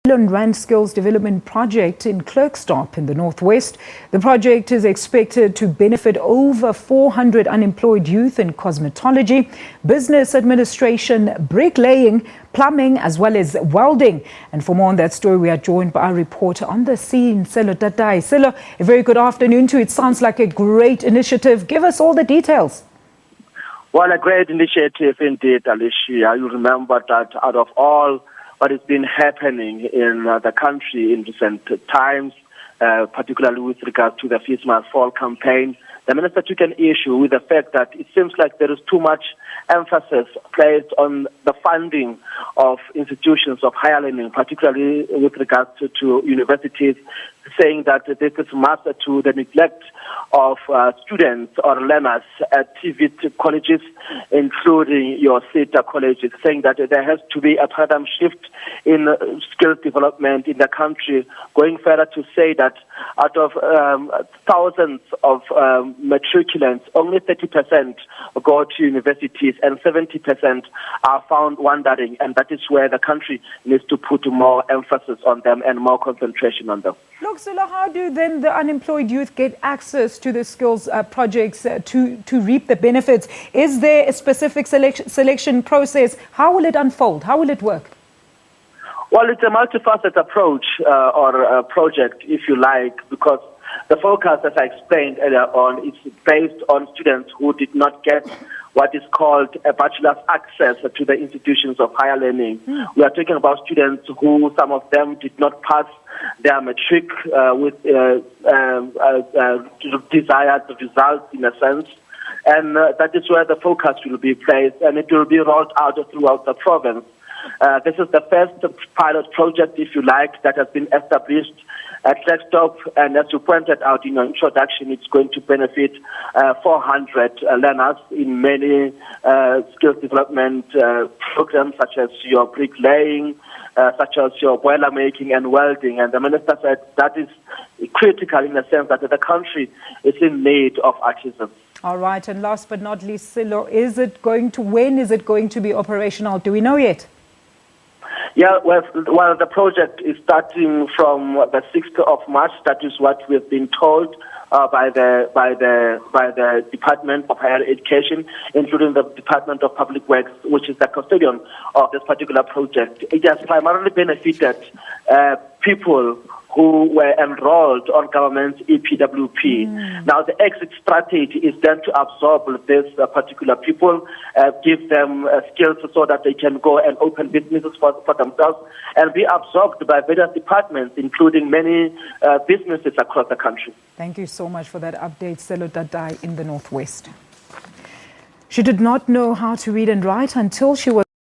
Rand Skills Development Project in Klerksdorp in the northwest. The project is expected to benefit over 400 unemployed youth in cosmetology, business administration, bricklaying, plumbing, as well as welding. And for more on that story, we are joined by our reporter on the scene, Selo Tatai. Selo, a very good afternoon to you. It sounds like a great initiative. Give us all the details. Well, a great initiative indeed, Alicia. You remember that out of all what has been happening in the country in recent times, particularly with regard to the Fismal Fall campaign, the minister took an issue with the fact that it seems like there is too much emphasis placed on the funding of institutions of higher learning, particularly with regard to universities, saying that this is master to the neglect of students or learners at TVET colleges, including your SETA colleges, saying that there has to be a paradigm shift in skills development in the country, going further to say that out of thousands of matriculants, only 30% go to universities and 70% are found wandering, and that is where the country needs to put more emphasis on them and more concentration on them. Look, Silo, how do then the unemployed youth get access to the skills projects to reap the benefits? Is there a specific selection process? How will it unfold? How will it work? Well, it's a multifaceted approach or a project, if you like, because the focus, as I explained earlier on, is based on students who did not get what is called a bachelor's access to the institutions of higher learning. We are talking about students who, some of them, did not pass their matric with desired results, in a sense. And that is where the focus will be placed, and it will be rolled out throughout the province. This is the first pilot project, if you like, that has been established at Klerksdorp, and as you pointed out in your introduction, it's going to benefit 400 learners in many skills development programs, such as your bricklaying, such as your boiler making and welding. And the minister said that is critical in the sense that the country is in need of artisans. All right, and last but not least, Silo, when is it going to be operational? Do we know yet? Yeah, well, the project is starting from the 6th of March. That is what we've been told by the Department of Higher Education, including the Department of Public Works, which is the custodian of this particular project. It has primarily benefited people who were enrolled on government's EPWP. Now, the exit strategy is then to absorb these particular people, give them skills so that they can go and open businesses for themselves and be absorbed by various departments, including many businesses across the country. Thank you so much for that update, Selo Tatai in the northwest. She did not know how to read and write until she was